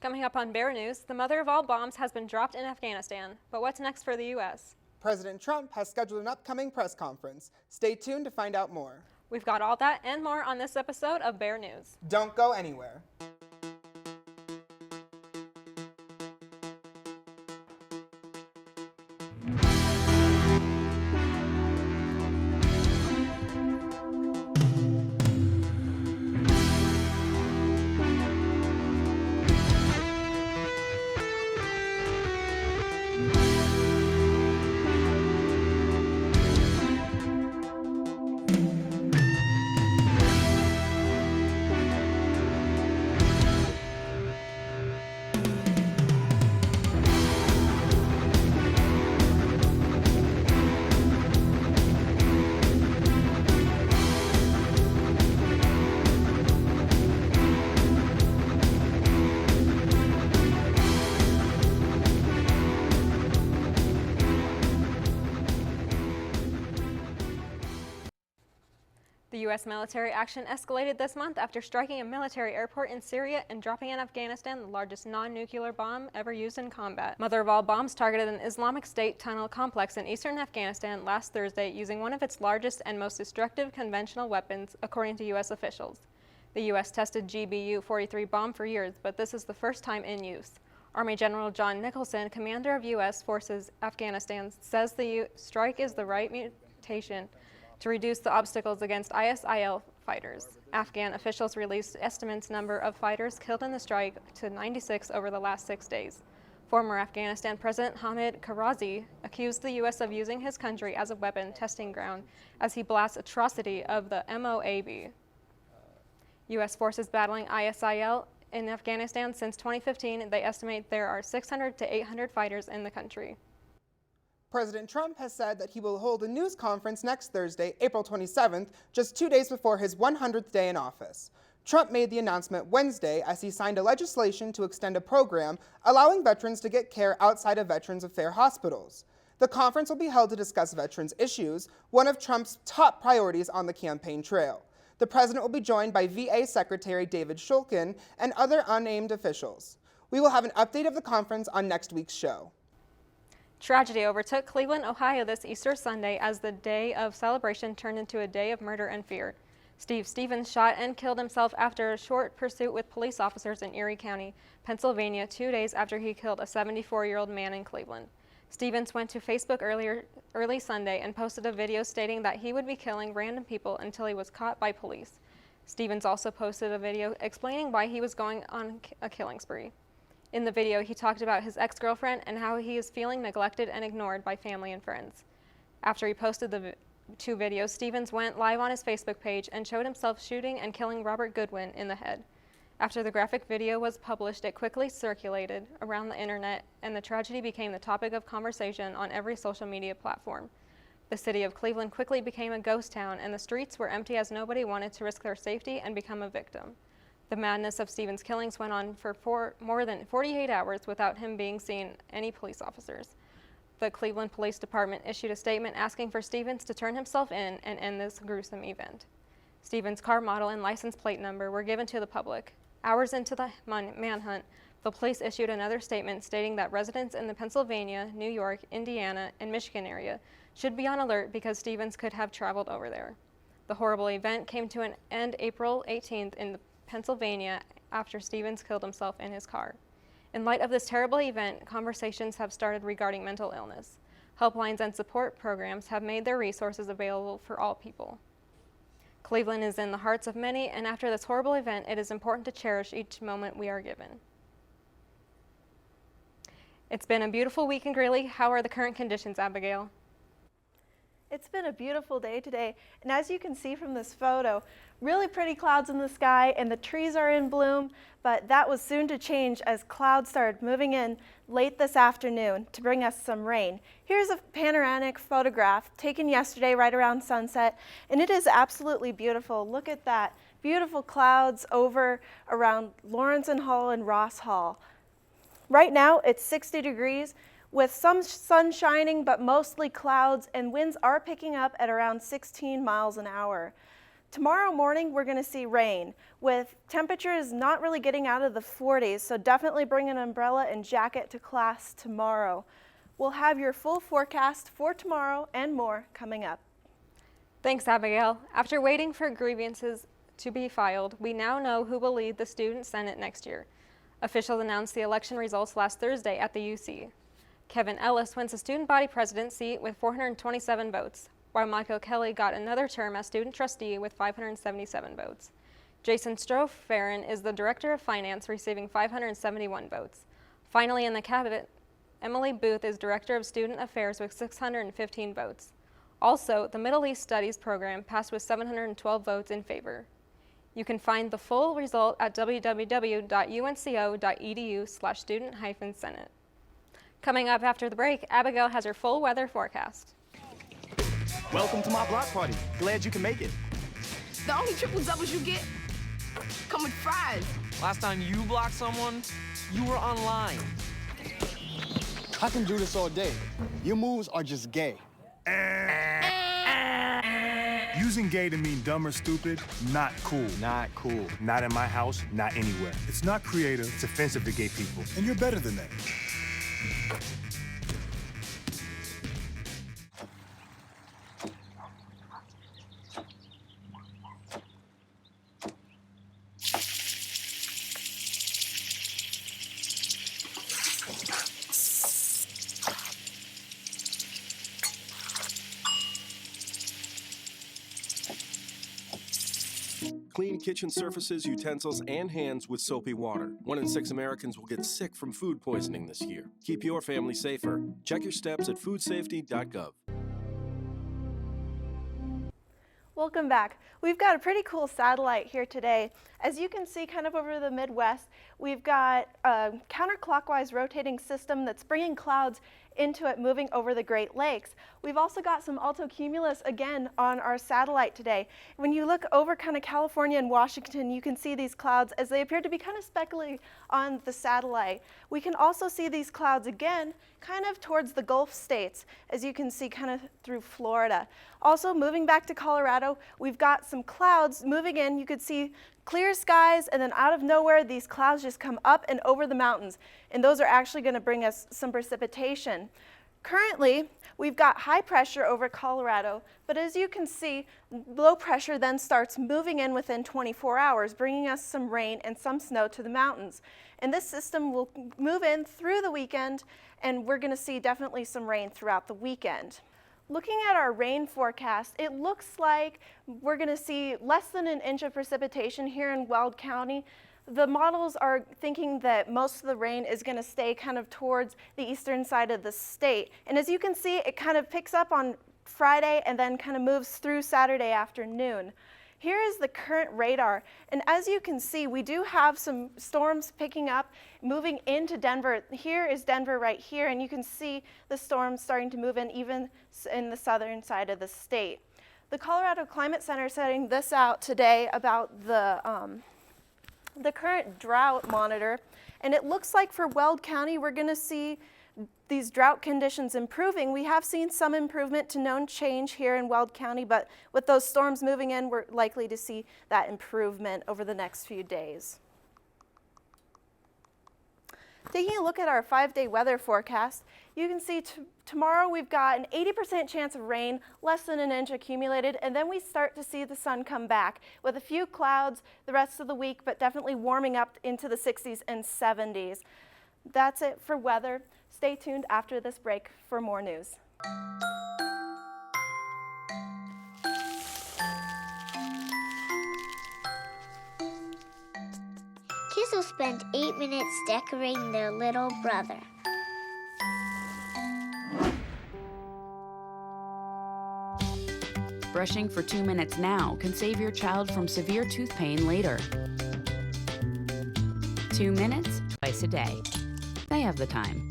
Coming up on BearNews, the mother of all bombs has been dropped in Afghanistan. But what's next for the U.S.? President Trump has scheduled an upcoming press conference. Stay tuned to find out more. We've got all that and more on this episode of BearNews. Don't go anywhere. The U.S. military action escalated this month after striking a military airport in Syria and dropping in Afghanistan the largest non-nuclear bomb ever used in combat. Mother of all bombs targeted an Islamic State tunnel complex in eastern Afghanistan last Thursday using one of its largest and most destructive conventional weapons, according to U.S. officials. The U.S. tested GBU-43 bomb for years, but this is the first time in use. Army General John Nicholson, commander of U.S. forces Afghanistan, says the strike is the right mutation to reduce the obstacles against ISIL fighters. Afghan officials released estimates number of fighters killed in the strike to 96 over the last 6 days. Former Afghanistan President Hamid Karzai accused the U.S. of using his country as a weapon testing ground as he blasts atrocity of the MOAB. U.S. forces battling ISIL in Afghanistan since 2015, they estimate there are 600 to 800 fighters in the country. President Trump has said that he will hold a news conference next Thursday, April 27th, just 2 days before his 100th day in office. Trump made the announcement Wednesday as he signed a legislation to extend a program allowing veterans to get care outside of Veterans Affairs hospitals. The conference will be held to discuss veterans' issues, one of Trump's top priorities on the campaign trail. The president will be joined by VA Secretary David Shulkin and other unnamed officials. We will have an update of the conference on next week's show. Tragedy overtook Cleveland, Ohio this Easter Sunday as the day of celebration turned into a day of murder and fear. Steve Stevens shot and killed himself after a short pursuit with police officers in Erie County, Pennsylvania, 2 days after he killed a 74-year-old man in Cleveland. Stevens went to Facebook early Sunday and posted a video stating that he would be killing random people until he was caught by police. Stevens also posted a video explaining why he was going on a killing spree. In the video, he talked about his ex-girlfriend and how he is feeling neglected and ignored by family and friends. After he posted the 2 videos, Stevens went live on his Facebook page and showed himself shooting and killing Robert Goodwin in the head. After the graphic video was published, it quickly circulated around the internet, and the tragedy became the topic of conversation on every social media platform. The city of Cleveland quickly became a ghost town, and the streets were empty as nobody wanted to risk their safety and become a victim. The madness of Stevens' killings went on for more than 48 hours without him being seen any police officers. The Cleveland Police Department issued a statement asking for Stevens to turn himself in and end this gruesome event. Stevens' car model and license plate number were given to the public. Hours into the manhunt, the police issued another statement stating that residents in the Pennsylvania, New York, Indiana, and Michigan area should be on alert because Stevens could have traveled over there. The horrible event came to an end April 18th in Pennsylvania after Stevens killed himself in his car. In light of this terrible event, conversations have started regarding mental illness. Helplines and support programs have made their resources available for all people. Cleveland is in the hearts of many, and after this horrible event, it is important to cherish each moment we are given. It's been a beautiful week in Greeley. How are the current conditions, Abigail? It's been a beautiful day today, and as you can see from this photo, really pretty clouds in the sky and the trees are in bloom, but that was soon to change as clouds started moving in late this afternoon to bring us some rain. Here's a panoramic photograph taken yesterday right around sunset, and it is absolutely beautiful. Look at that, beautiful clouds over around Lawrence and Hall and Ross Hall. Right now it's 60 degrees. With some sun shining, but mostly clouds, and winds are picking up at around 16 miles an hour. Tomorrow morning, we're going to see rain, with temperatures not really getting out of the 40s, so definitely bring an umbrella and jacket to class tomorrow. We'll have your full forecast for tomorrow and more coming up. Thanks, Abigail. After waiting for grievances to be filed, we now know who will lead the Student Senate next year. Officials announced the election results last Thursday at the UC. Kevin Ellis wins the student body president seat with 427 votes, while Michael Kelly got another term as student trustee with 577 votes. Jason Strofe-Farron is the director of finance, receiving 571 votes. Finally, in the cabinet, Emily Booth is director of student affairs with 615 votes. Also, the Middle East Studies program passed with 712 votes in favor. You can find the full result at www.unco.edu/student-senate. Coming up after the break, Abigail has her full weather forecast. Welcome to my block party. Glad you can make it. The only triple doubles you get come with fries. Last time you blocked someone, you were online. I can do this all day. Your moves are just gay. Using gay to mean dumb or stupid, not cool. Not cool. Not in my house, not anywhere. It's not creative, it's offensive to gay people. And you're better than that. Clean kitchen surfaces, utensils, and hands with soapy water. 1 in 6 Americans will get sick from food poisoning this year. Keep your family safer. Check your steps at foodsafety.gov. Welcome back. We've got a pretty cool satellite here today. As you can see kind of over the Midwest, we've got a counterclockwise rotating system that's bringing clouds into it, moving over the Great Lakes. We've also got some altocumulus again on our satellite today. When you look over kind of California and Washington, you can see these clouds as they appear to be kind of speckly on the satellite. We can also see these clouds again kind of towards the Gulf states, as you can see kind of through Florida. Also moving back to Colorado, we've got some clouds moving in. You could see clear skies, and then out of nowhere, these clouds just come up and over the mountains, and those are actually going to bring us some precipitation. Currently, we've got high pressure over Colorado, but as you can see, low pressure then starts moving in within 24 hours, bringing us some rain and some snow to the mountains. And this system will move in through the weekend, and we're going to see definitely some rain throughout the weekend. Looking at our rain forecast, it looks like we're going to see less than an inch of precipitation here in Weld County. The models are thinking that most of the rain is going to stay kind of towards the eastern side of the state. And as you can see, it kind of picks up on Friday and then kind of moves through Saturday afternoon. Here is the current radar, and as you can see, we do have some storms picking up, moving into Denver. Here is Denver right here, and you can see the storms starting to move in even in the southern side of the state. The Colorado Climate Center is setting this out today about the current drought monitor, and it looks like for Weld County, we're going to see these drought conditions improving. We have seen some improvement to known change here in Weld County, but with those storms moving in, we're likely to see that improvement over the next few days. Taking a look at our 5-day weather forecast, you can see tomorrow we've got an 80% chance of rain, less than an inch accumulated, and then we start to see the sun come back with a few clouds the rest of the week, but definitely warming up into the 60s and 70s. That's it for weather. Stay tuned after this break for more news. Kids will spend 8 minutes decorating their little brother. Brushing for 2 minutes now can save your child from severe tooth pain later. 2 minutes, twice a day. They have the time.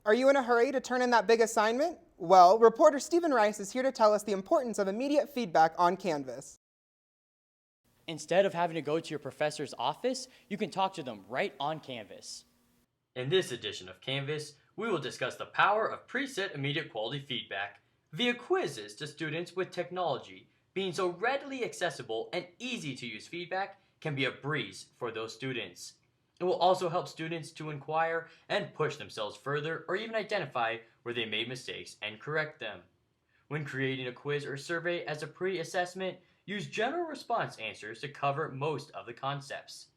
Are you in a hurry to turn in that big assignment? Well, reporter Stephen Rice is here to tell us the importance of immediate feedback on Canvas. Instead of having to go to your professor's office, you can talk to them right on Canvas. In this edition of Canvas, we will discuss the power of preset immediate quality feedback via quizzes to students. With technology being so readily accessible and easy to use, feedback can be a breeze for those students. It will also help students to inquire and push themselves further, or even identify where they made mistakes and correct them. When creating a quiz or survey as a pre-assessment, use general response answers to cover most of the concepts.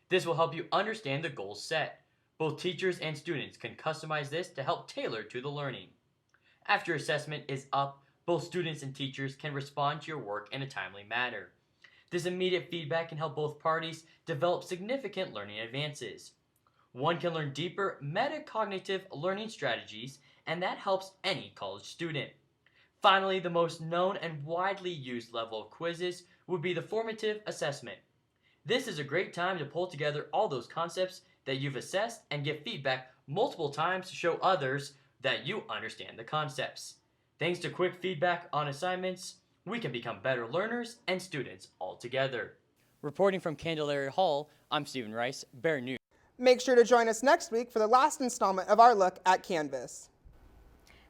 This will help you understand the goals set. Both teachers and students can customize this to help tailor to the learning. After assessment is up, both students and teachers can respond to your work in a timely manner. This immediate feedback can help both parties develop significant learning advances. One can learn deeper metacognitive learning strategies, and that helps any college student. Finally, the most known and widely used level of quizzes would be the formative assessment. This is a great time to pull together all those concepts that you've assessed and give feedback multiple times to show others that you understand the concepts. Thanks to quick feedback on assignments, we can become better learners and students altogether. Reporting from Candelaria Hall, I'm Stephen Rice, BearNews. Make sure to join us next week for the last installment of our look at Canvas.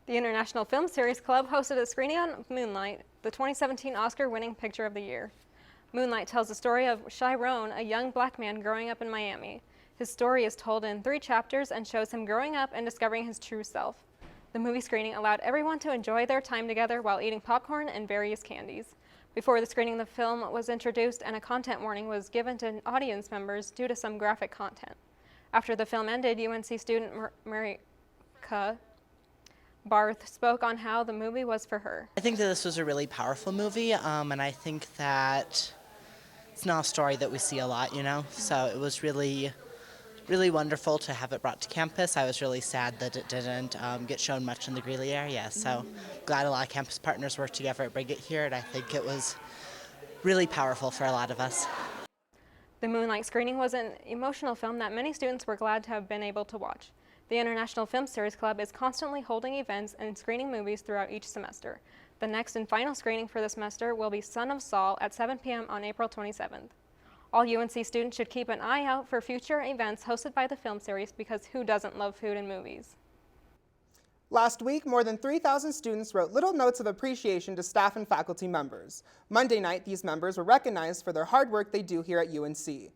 The International Film Series Club hosted a screening on Moonlight, the 2017 Oscar-winning picture of the year. Moonlight tells the story of Chiron, a young black man growing up in Miami. His story is told in 3 chapters and shows him growing up and discovering his true self. The movie screening allowed everyone to enjoy their time together while eating popcorn and various candies. Before the screening, the film was introduced and a content warning was given to audience members due to some graphic content. After the film ended, UNC student Marika Barth spoke on how the movie was for her. I think that this was a really powerful movie, and I think that it's not a story that we see a lot, so it was really wonderful to have it brought to campus. I was really sad that it didn't get shown much in the Greeley area, so glad a lot of campus partners worked together to bring it here, and I think it was really powerful for a lot of us. The Moonlight screening was an emotional film that many students were glad to have been able to watch. The International Film Series Club is constantly holding events and screening movies throughout each semester. The next and final screening for the semester will be Son of Saul at 7 p.m. on April 27th. All UNC students should keep an eye out for future events hosted by the film series, because who doesn't love food and movies? Last week, more than 3,000 students wrote little notes of appreciation to staff and faculty members. Monday night, these members were recognized for their hard work they do here at UNC.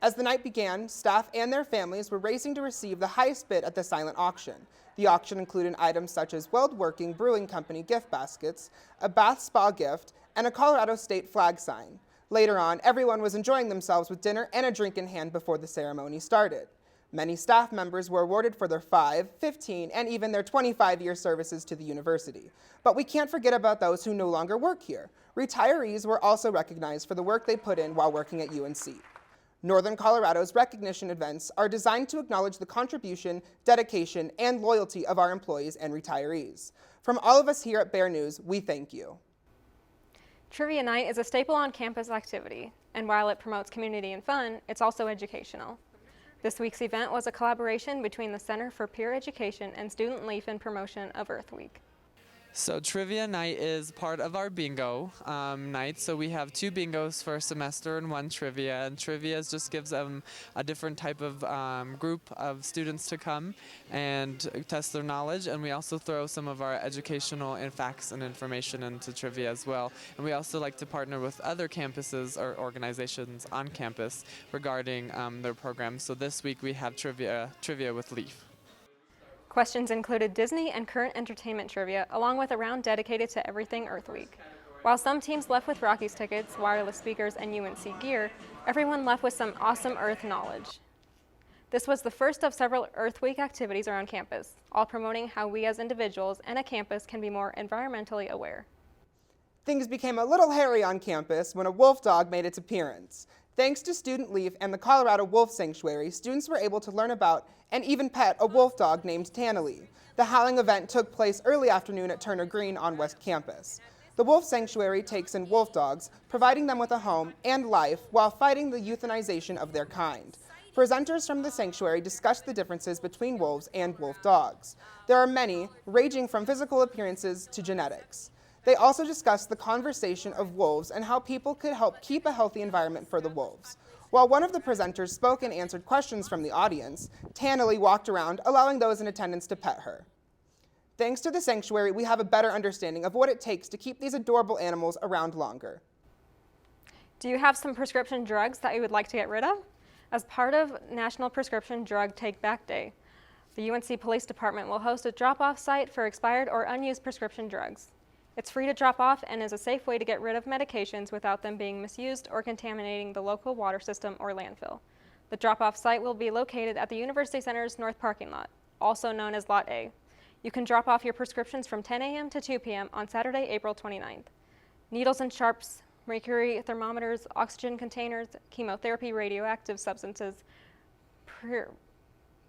As the night began, staff and their families were racing to receive the highest bid at the silent auction. The auction included items such as World Working Brewing Company gift baskets, a bath spa gift, and a Colorado State flag sign. Later on, everyone was enjoying themselves with dinner and a drink in hand before the ceremony started. Many staff members were awarded for their 5, 15, and even their 25-year services to the university. But we can't forget about those who no longer work here. Retirees were also recognized for the work they put in while working at UNC. Northern Colorado's recognition events are designed to acknowledge the contribution, dedication, and loyalty of our employees and retirees. From all of us here at BearNews, we thank you. Trivia Night is a staple on-campus activity, and while it promotes community and fun, it's also educational. This week's event was a collaboration between the Center for Peer Education and Student Leaf in promotion of Earth Week. So Trivia Night is part of our bingo night. So we have 2 bingos for a semester and 1 trivia. And trivia just gives them a different type of group of students to come and test their knowledge. And we also throw some of our educational and facts and information into trivia as well. And we also like to partner with other campuses or organizations on campus regarding their programs. So this week we have trivia with Leaf. Questions included Disney and current entertainment trivia, along with a round dedicated to everything Earth Week. While some teams left with Rockies tickets, wireless speakers, and UNC gear, everyone left with some awesome Earth knowledge. This was the first of several Earth Week activities around campus, all promoting how we as individuals and a campus can be more environmentally aware. Things became a little hairy on campus when a wolf dog made its appearance. Thanks to Student Leaf and the Colorado Wolf Sanctuary, students were able to learn about and even pet a wolf dog named Tannely. The howling event took place early afternoon at Turner Green on West Campus. The Wolf Sanctuary takes in wolf dogs, providing them with a home and life while fighting the euthanization of their kind. Presenters from the sanctuary discussed the differences between wolves and wolf dogs. There are many, ranging from physical appearances to genetics. They also discussed the conversation of wolves and how people could help keep a healthy environment for the wolves. While one of the presenters spoke and answered questions from the audience, Tannely walked around, allowing those in attendance to pet her. Thanks to the sanctuary, we have a better understanding of what it takes to keep these adorable animals around longer. Do you have some prescription drugs that you would like to get rid of? As part of National Prescription Drug Take Back Day, the UNC Police Department will host a drop-off site for expired or unused prescription drugs. It's free to drop off and is a safe way to get rid of medications without them being misused or contaminating the local water system or landfill. The drop-off site will be located at the University Center's north parking lot, also known as Lot A. You can drop off your prescriptions from 10 a.m. to 2 p.m. on Saturday, April 29th. Needles and sharps, mercury thermometers, oxygen containers, chemotherapy, radioactive substances,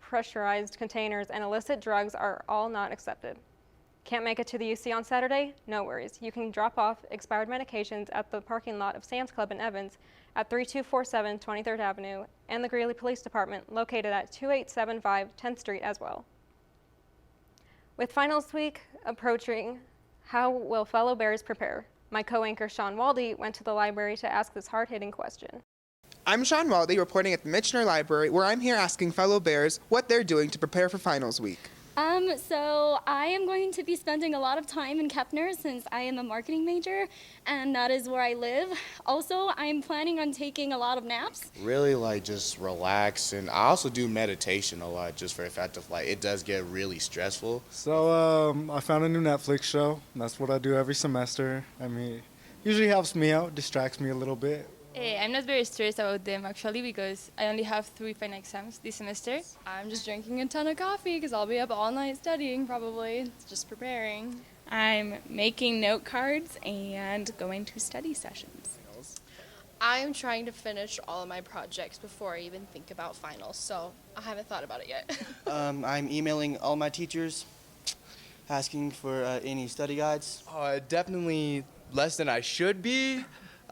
pressurized containers, and illicit drugs are all not accepted. Can't make it to the UC on Saturday? No worries. You can drop off expired medications at the parking lot of Sam's Club in Evans at 3247 23rd Avenue and the Greeley Police Department located at 2875 10th Street as well. With finals week approaching, how will fellow Bears prepare? My co-anchor Sean Waldy went to the library to ask this hard-hitting question. I'm Sean Waldy reporting at the Michener Library, where I'm here asking fellow Bears what they're doing to prepare for finals week. So I am going to be spending a lot of time in Kepner since I am a marketing major and that is where I live. Also, I'm planning on taking a lot of naps. Really just relax, and I also do meditation a lot just for the fact of it does get really stressful. So I found a new Netflix show. That's what I do every semester. I mean, usually helps me out, distracts me a little bit. Hey, I'm not very stressed about them actually because I only have 3 final exams this semester. I'm just drinking a ton of coffee because I'll be up all night studying probably, just preparing. I'm making note cards and going to study sessions. I'm trying to finish all of my projects before I even think about finals, so I haven't thought about it yet. I'm emailing all my teachers, asking for any study guides. Definitely less than I should be.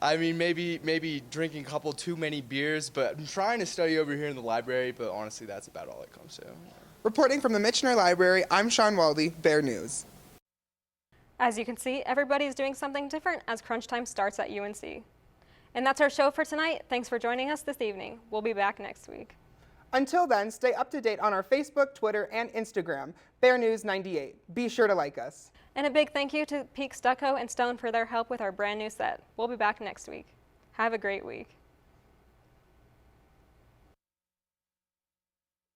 I mean, maybe drinking a couple too many beers, but I'm trying to study over here in the library, but honestly, that's about all it comes to. Reporting from the Michener Library, I'm Sean Waldy, Bear News. As you can see, everybody's doing something different as crunch time starts at UNC. And that's our show for tonight. Thanks for joining us this evening. We'll be back next week. Until then, stay up to date on our Facebook, Twitter, and Instagram, BearNews 98. Be sure to like us. And a big thank you to Peak Stucco and Stone for their help with our brand new set. We'll be back next week. Have a great week.